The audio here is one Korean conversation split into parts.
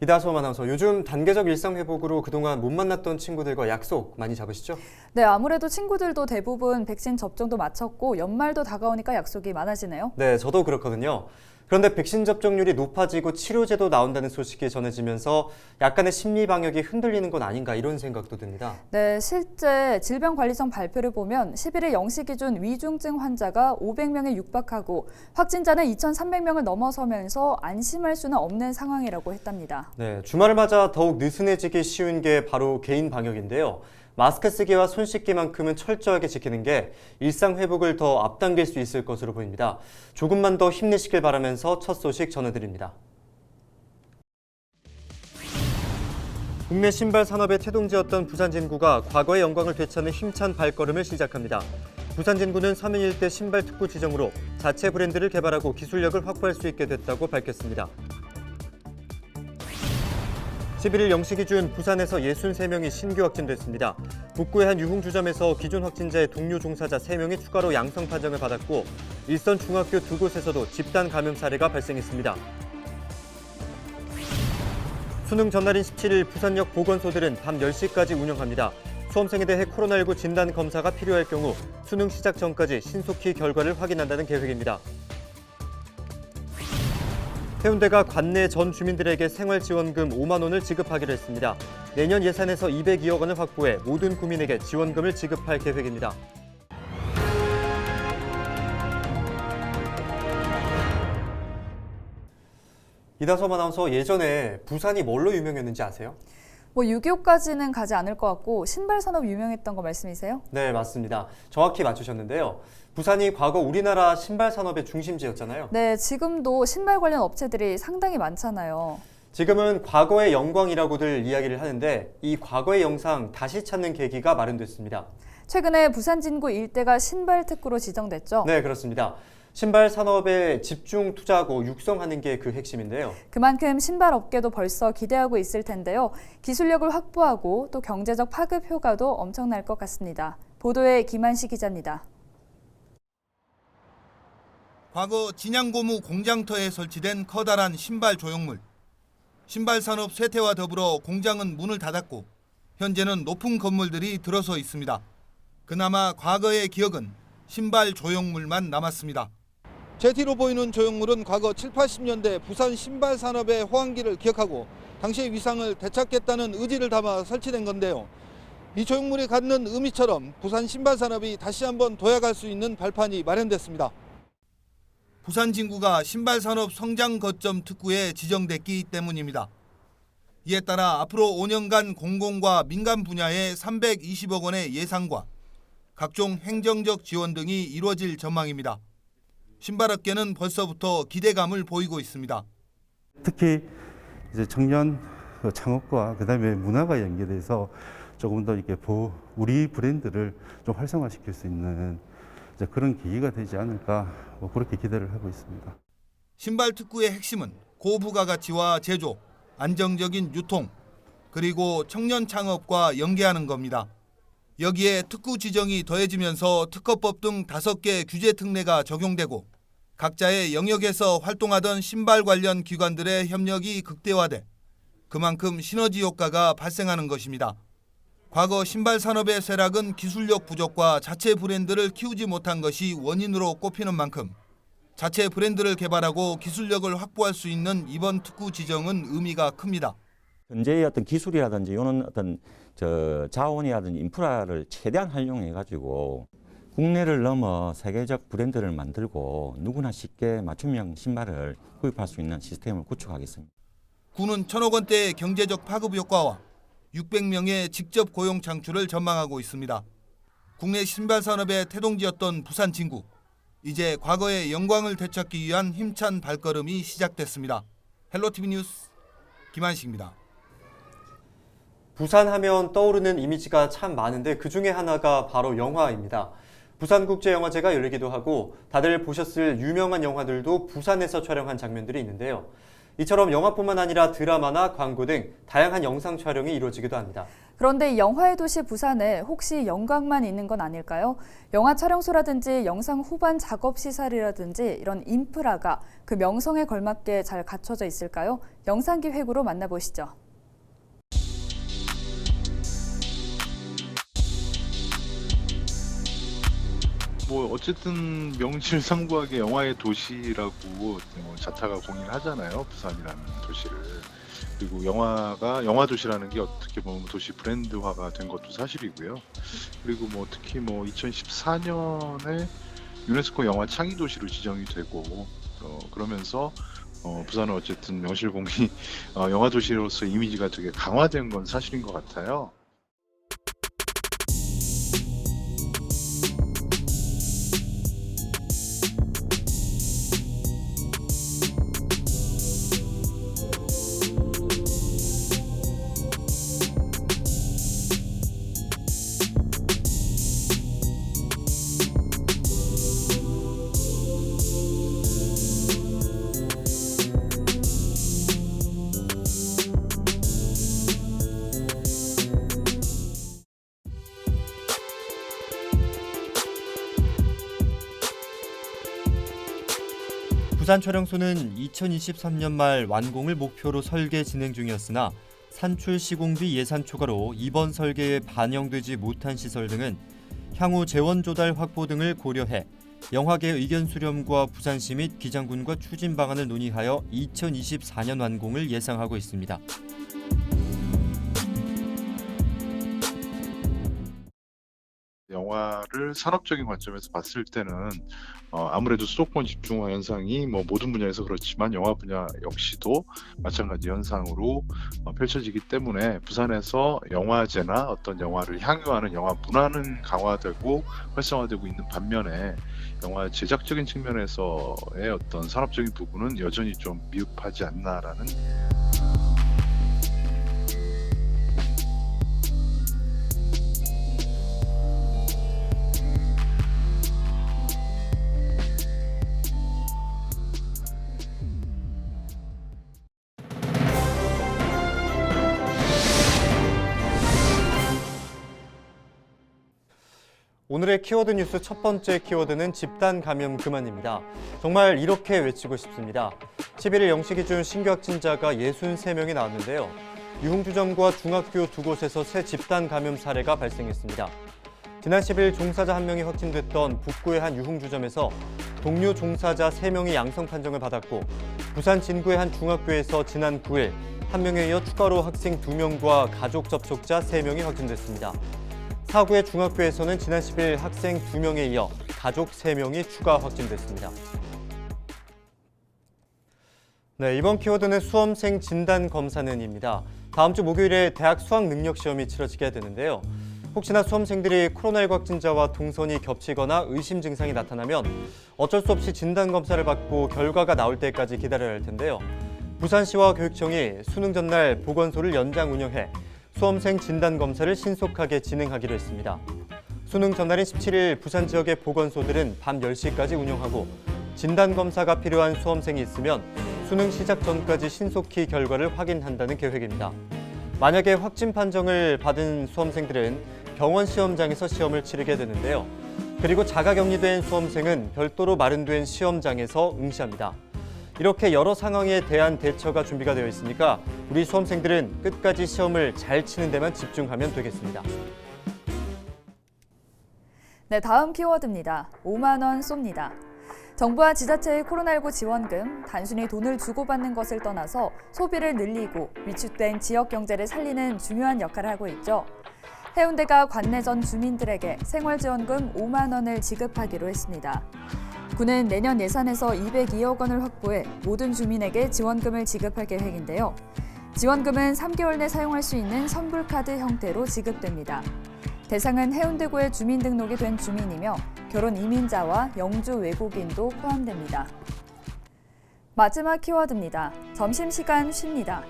이다솜 아나운서, 요즘 단계적 일상 회복으로 그동안 못 만났던 친구들과 약속 많이 잡으시죠? 네, 아무래도 친구들도 대부분 백신 접종도 마쳤고 연말도 다가오니까 약속이 많아지네요. 네, 저도 그렇거든요. 그런데 백신 접종률이 높아지고 치료제도 나온다는 소식이 전해지면서 약간의 심리 방역이 흔들리는 건 아닌가 이런 생각도 듭니다. 네, 실제 질병관리청 발표를 보면 11일 0시 기준 위중증 환자가 500명에 육박하고 확진자는 2,300명을 넘어서면서 안심할 수는 없는 상황이라고 했답니다. 네, 주말을 맞아 더욱 느슨해지기 쉬운 게 바로 개인 방역인데요. 마스크 쓰기와 손 씻기만큼은 철저하게 지키는 게 일상 회복을 더 앞당길 수 있을 것으로 보입니다. 조금만 더 힘내시길 바라면서 첫 소식 전해드립니다. 국내 신발 산업의 태동지였던 부산진구가 과거의 영광을 되찾는 힘찬 발걸음을 시작합니다. 부산진구는 서민일대 신발 특구 지정으로 자체 브랜드를 개발하고 기술력을 확보할 수 있게 됐다고 밝혔습니다. 11일 0시 기준 부산에서 63명이 신규 확진됐습니다. 북구의 한 유흥주점에서 기존 확진자의 동료 종사자 3명이 추가로 양성 판정을 받았고 일선 중학교 2곳에서도 집단 감염 사례가 발생했습니다. 수능 전날인 17일 부산역 보건소들은 밤 10시까지 운영합니다. 수험생에 대해 코로나19 진단 검사가 필요할 경우 수능 시작 전까지 신속히 결과를 확인한다는 계획입니다. 해운대가 관내 전 주민들에게 생활지원금 5만 원을 지급하기로 했습니다. 내년 예산에서 202억 원을 확보해 모든 구민에게 지원금을 지급할 계획입니다. 이다솜 아나운서, 예전에 부산이 뭘로 유명했는지 아세요? 6.25까지는 가지 않을 것 같고 신발 산업 유명했던 거 말씀이세요? 네, 맞습니다. 정확히 맞추셨는데요. 부산이 과거 우리나라 신발 산업의 중심지였잖아요. 네, 지금도 신발 관련 업체들이 상당히 많잖아요. 지금은 과거의 영광이라고들 이야기를 하는데 이 과거의 영상 다시 찾는 계기가 마련됐습니다. 최근에 부산진구 일대가 신발 특구로 지정됐죠? 네, 그렇습니다. 신발 산업에 집중 투자하고 육성하는 게 그 핵심인데요. 그만큼 신발 업계도 벌써 기대하고 있을 텐데요. 기술력을 확보하고 또 경제적 파급 효과도 엄청날 것 같습니다. 보도에 김한시 기자입니다. 과거 진양고무 공장터에 설치된 커다란 신발 조형물. 신발 산업 쇠퇴와 더불어 공장은 문을 닫았고 현재는 높은 건물들이 들어서 있습니다. 그나마 과거의 기억은 신발 조형물만 남았습니다. 제 뒤로 보이는 조형물은 과거 7, 80년대 부산 신발 산업의 호황기를 기억하고 당시의 위상을 되찾겠다는 의지를 담아 설치된 건데요. 이 조형물이 갖는 의미처럼 부산 신발 산업이 다시 한번 도약할 수 있는 발판이 마련됐습니다. 부산진구가 신발 산업 성장 거점 특구에 지정됐기 때문입니다. 이에 따라 앞으로 5년간 공공과 민간 분야에 320억 원의 예산과 각종 행정적 지원 등이 이루어질 전망입니다. 신발업계는 벌써부터 기대감을 보이고 있습니다. 특히 이제 청년 창업과 그다음에 문화가 연계돼서 조금 더 이렇게 우리 브랜드를 좀 활성화시킬 수 있는 그런 계기가 되지 않을까 그렇게 기대를 하고 있습니다. 신발 특구의 핵심은 고부가가치와 제조, 안정적인 유통, 그리고 청년 창업과 연계하는 겁니다. 여기에 특구 지정이 더해지면서 특허법 등 5개 규제 특례가 적용되고 각자의 영역에서 활동하던 신발 관련 기관들의 협력이 극대화돼 그만큼 시너지 효과가 발생하는 것입니다. 과거 신발 산업의 쇠락은 기술력 부족과 자체 브랜드를 키우지 못한 것이 원인으로 꼽히는 만큼 자체 브랜드를 개발하고 기술력을 확보할 수 있는 이번 특구 지정은 의미가 큽니다. 현재의 어떤 기술이라든지 이런 어떤 자원이라든지 인프라를 최대한 활용해 가지고 국내를 넘어 세계적 브랜드를 만들고 누구나 쉽게 맞춤형 신발을 구입할 수 있는 시스템을 구축하겠습니다. 군은 1,000억 원대의 경제적 파급 효과와 600명의 직접 고용 창출을 전망하고 있습니다. 국내 신발 산업의 태동지였던 부산진구. 이제 과거의 영광을 되찾기 위한 힘찬 발걸음이 시작됐습니다. 헬로티비 뉴스 김한식입니다. 부산하면 떠오르는 이미지가 참 많은데 그중에 하나가 바로 영화입니다. 부산국제영화제가 열리기도 하고 다들 보셨을 유명한 영화들도 부산에서 촬영한 장면들이 있는데요. 이처럼 영화뿐만 아니라 드라마나 광고 등 다양한 영상 촬영이 이루어지기도 합니다. 그런데 이 영화의 도시 부산에 혹시 영광만 있는 건 아닐까요? 영화 촬영소라든지 영상 후반 작업 시설이라든지 이런 인프라가 그 명성에 걸맞게 잘 갖춰져 있을까요? 영상기획으로 만나보시죠. 뭐 어쨌든 명실상부하게 영화의 도시라고 자타가 공인하잖아요. 부산이라는 도시를. 그리고 영화 도시라는 게 어떻게 보면 도시 브랜드화가 된 것도 사실이고요. 그리고 뭐 특히 뭐 2014년에 유네스코 영화 창의 도시로 지정이 되고 그러면서 부산은 어쨌든 명실공히 영화 도시로서 이미지가 되게 강화된 건 사실인 것 같아요. 부산 촬영소는 2023년 말 완공을 목표로 설계 진행 중이었으나 산출 시공비 예산 초과로 이번 설계에 반영되지 못한 시설 등은 향후 재원 조달 확보 등을 고려해 영화계 의견 수렴과 부산시 및 기장군과 추진 방안을 논의하여 2024년 완공을 예상하고 있습니다. 영화를 산업적인 관점에서 봤을 때는 아무래도 수도권 집중화 현상이 뭐 모든 분야에서 그렇지만 영화 분야 역시도 마찬가지 현상으로 펼쳐지기 때문에 부산에서 영화제나 어떤 영화를 향유하는 영화 문화는 강화되고 활성화되고 있는 반면에 영화 제작적인 측면에서의 어떤 산업적인 부분은 여전히 좀 미흡하지 않나라는. 오늘의 키워드 뉴스 첫 번째 키워드는 집단 감염 그만입니다. 정말 이렇게 외치고 싶습니다. 11일 0시 기준 신규 확진자가 63명이 나왔는데요. 유흥주점과 중학교 두 곳에서 새 집단 감염 사례가 발생했습니다. 지난 10일 종사자 1명이 확진됐던 북구의 한 유흥주점에서 동료 종사자 3명이 양성 판정을 받았고 부산 진구의 한 중학교에서 지난 9일 1명에 이어 추가로 학생 2명과 가족 접촉자 3명이 확진됐습니다. 사구의 중학교에서는 지난 10일 학생 2명에 이어 가족 3명이 추가 확진됐습니다. 네, 이번 키워드는 수험생 진단 검사는입니다. 다음 주 목요일에 대학 수학 능력 시험이 치러지게 되는데요. 혹시나 수험생들이 코로나19 확진자와 동선이 겹치거나 의심 증상이 나타나면 어쩔 수 없이 진단 검사를 받고 결과가 나올 때까지 기다려야 할 텐데요. 부산시와 교육청이 수능 전날 보건소를 연장 운영해 수험생 진단 검사를 신속하게 진행하기로 했습니다. 수능 전날인 17일 부산 지역의 보건소들은 밤 10시까지 운영하고 진단 검사가 필요한 수험생이 있으면 수능 시작 전까지 신속히 결과를 확인한다는 계획입니다. 만약에 확진 판정을 받은 수험생들은 병원 시험장에서 시험을 치르게 되는데요. 그리고 자가격리된 수험생은 별도로 마련된 시험장에서 응시합니다. 이렇게 여러 상황에 대한 대처가 준비가 되어 있으니까 우리 수험생들은 끝까지 시험을 잘 치는 데만 집중하면 되겠습니다. 네, 다음 키워드입니다. 5만 원 쏩니다. 정부와 지자체의 코로나19 지원금, 단순히 돈을 주고받는 것을 떠나서 소비를 늘리고 위축된 지역 경제를 살리는 중요한 역할을 하고 있죠. 해운대가 관내 전 주민들에게 생활지원금 5만 원을 지급하기로 했습니다. 군은 내년 예산에서 202억 원을 확보해 모든 주민에게 지원금을 지급할 계획인데요. 지원금은 3개월 내 사용할 수 있는 선불카드 형태로 지급됩니다. 대상은 해운대구에 주민등록이 된 주민이며 결혼 이민자와 영주 외국인도 포함됩니다. 마지막 키워드입니다. 점심시간 쉽니다.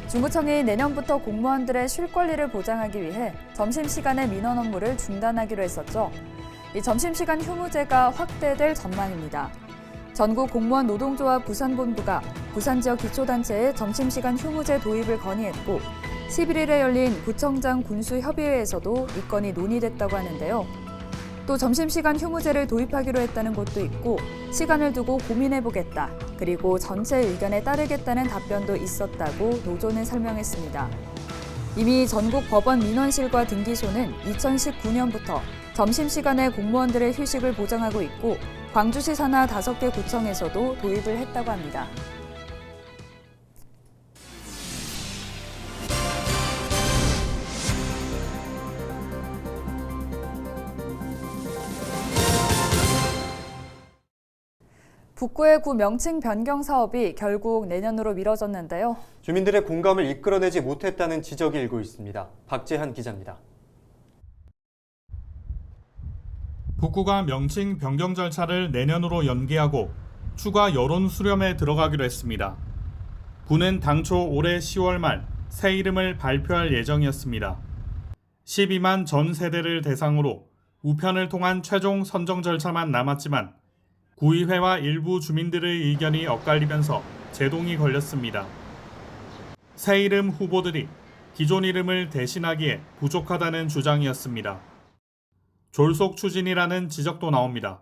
중구청이 내년부터 공무원들의 쉴 권리를 보장하기 위해 점심시간의 민원 업무를 중단하기로 했었죠. 이 점심시간 휴무제가 확대될 전망입니다. 전국 공무원 노동조합 부산본부가 부산 지역 기초단체에 점심시간 휴무제 도입을 건의했고 11일에 열린 구청장 군수협의회에서도 이 건이 논의됐다고 하는데요. 또 점심시간 휴무제를 도입하기로 했다는 곳도 있고 시간을 두고 고민해보겠다. 그리고 전체 의견에 따르겠다는 답변도 있었다고 노조는 설명했습니다. 이미 전국 법원 민원실과 등기소는 2019년부터 점심시간에 공무원들의 휴식을 보장하고 있고 광주시 산하 5개 구청에서도 도입을 했다고 합니다. 북구의 구 명칭 변경 사업이 결국 내년으로 미뤄졌는데요. 주민들의 공감을 이끌어내지 못했다는 지적이 일고 있습니다. 박재한 기자입니다. 북구가 명칭 변경 절차를 내년으로 연기하고 추가 여론 수렴에 들어가기로 했습니다. 구는 당초 올해 10월 말 새 이름을 발표할 예정이었습니다. 12만 전 세대를 대상으로 우편을 통한 최종 선정 절차만 남았지만 구의회와 일부 주민들의 의견이 엇갈리면서 제동이 걸렸습니다. 새 이름 후보들이 기존 이름을 대신하기에 부족하다는 주장이었습니다. 졸속 추진이라는 지적도 나옵니다.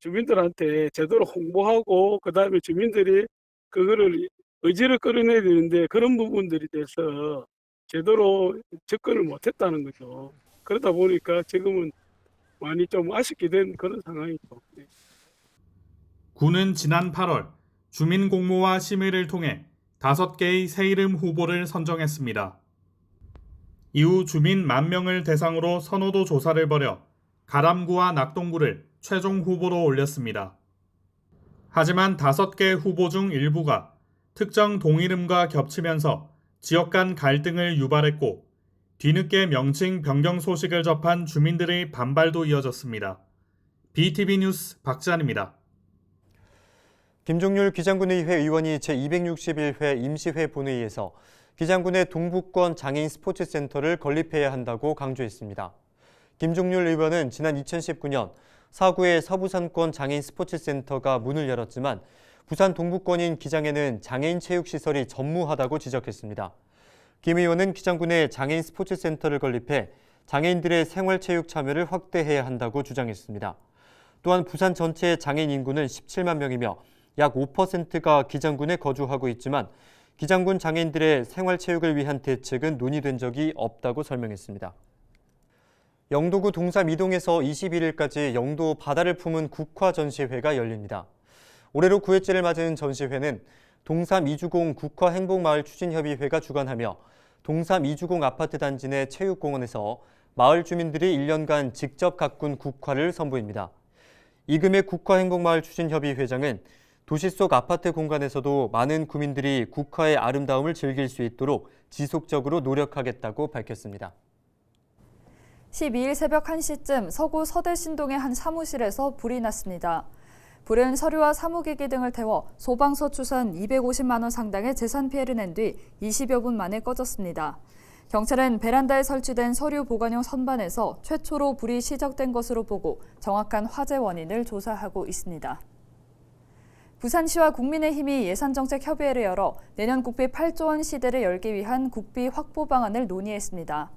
주민들한테 제대로 홍보하고 그다음에 주민들이 그거를 의지를 끌어내야 되는데 그런 부분들이 돼서 제대로 접근을 못했다는 거죠. 그러다 보니까 지금은 많이 좀 아쉽게 된 그런 상황이죠. 구는 지난 8월 주민 공모와 심의를 통해 5개의 새 이름 후보를 선정했습니다. 이후 주민 10,000명을 대상으로 선호도 조사를 벌여 가람구와 낙동구를 최종 후보로 올렸습니다. 하지만 5개 후보 중 일부가 특정 동이름과 겹치면서 지역 간 갈등을 유발했고 뒤늦게 명칭 변경 소식을 접한 주민들의 반발도 이어졌습니다. BTV 뉴스 박지한입니다. 김종률 기장군의회 의원이 제261회 임시회 본회의에서 기장군의 동북권 장애인 스포츠센터를 건립해야 한다고 강조했습니다. 김종률 의원은 지난 2019년 사구의 서부산권 장애인 스포츠센터가 문을 열었지만 부산 동북권인 기장에는 장애인 체육시설이 전무하다고 지적했습니다. 김 의원은 기장군에 장애인 스포츠센터를 건립해 장애인들의 생활체육 참여를 확대해야 한다고 주장했습니다. 또한 부산 전체의 장애인 인구는 17만 명이며 약 5%가 기장군에 거주하고 있지만 기장군 장애인들의 생활체육을 위한 대책은 논의된 적이 없다고 설명했습니다. 영도구 동삼 이동에서 21일까지 영도 바다를 품은 국화 전시회가 열립니다. 올해로 9회째를 맞은 전시회는 동삼 이주공 국화행복마을 추진협의회가 주관하며 동삼 이주공 아파트 단지 내 체육공원에서 마을 주민들이 1년간 직접 가꾼 국화를 선보입니다. 이금의 국화행복마을 추진협의회장은 도시 속 아파트 공간에서도 많은 구민들이 국화의 아름다움을 즐길 수 있도록 지속적으로 노력하겠다고 밝혔습니다. 12일 새벽 1시쯤 서구 서대신동의 한 사무실에서 불이 났습니다. 불은 서류와 사무기기 등을 태워 소방서 추산 250만 원 상당의 재산 피해를 낸 뒤 20여 분 만에 꺼졌습니다. 경찰은 베란다에 설치된 서류 보관용 선반에서 최초로 불이 시작된 것으로 보고 정확한 화재 원인을 조사하고 있습니다. 부산시와 국민의힘이 예산정책협의회를 열어 내년 국비 8조 원 시대를 열기 위한 국비 확보 방안을 논의했습니다.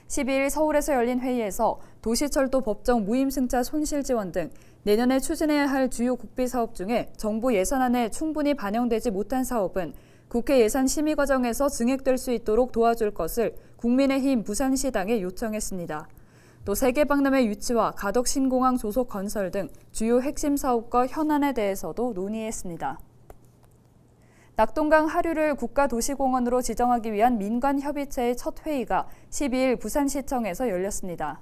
12일 서울에서 열린 회의에서 도시철도 법정 무임승차 손실 지원 등 내년에 추진해야 할 주요 국비 사업 중에 정부 예산안에 충분히 반영되지 못한 사업은 국회 예산 심의 과정에서 증액될 수 있도록 도와줄 것을 국민의힘 부산시당에 요청했습니다. 또 세계박람회 유치와 가덕 신공항 조속 건설 등 주요 핵심 사업과 현안에 대해서도 논의했습니다. 낙동강 하류를 국가도시공원으로 지정하기 위한 민관협의체의 첫 회의가 12일 부산시청에서 열렸습니다.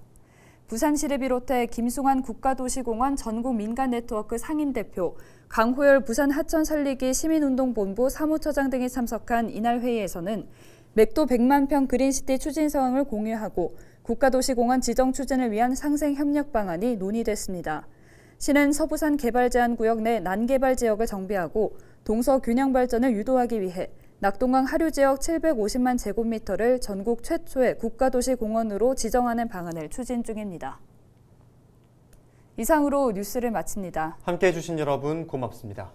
부산시를 비롯해 김승환 국가도시공원 전국민간네트워크 상임대표, 강호열 부산 하천살리기 시민운동본부 사무처장 등이 참석한 이날 회의에서는 맥도 100만 평 그린시티 추진 상황을 공유하고 국가도시공원 지정 추진을 위한 상생 협력 방안이 논의됐습니다. 시는 서부산 개발제한구역 내 난개발 지역을 정비하고 동서 균형 발전을 유도하기 위해 낙동강 하류 지역 750만 제곱미터를 전국 최초의 국가도시공원으로 지정하는 방안을 추진 중입니다. 이상으로 뉴스를 마칩니다. 함께해 주신 여러분 고맙습니다.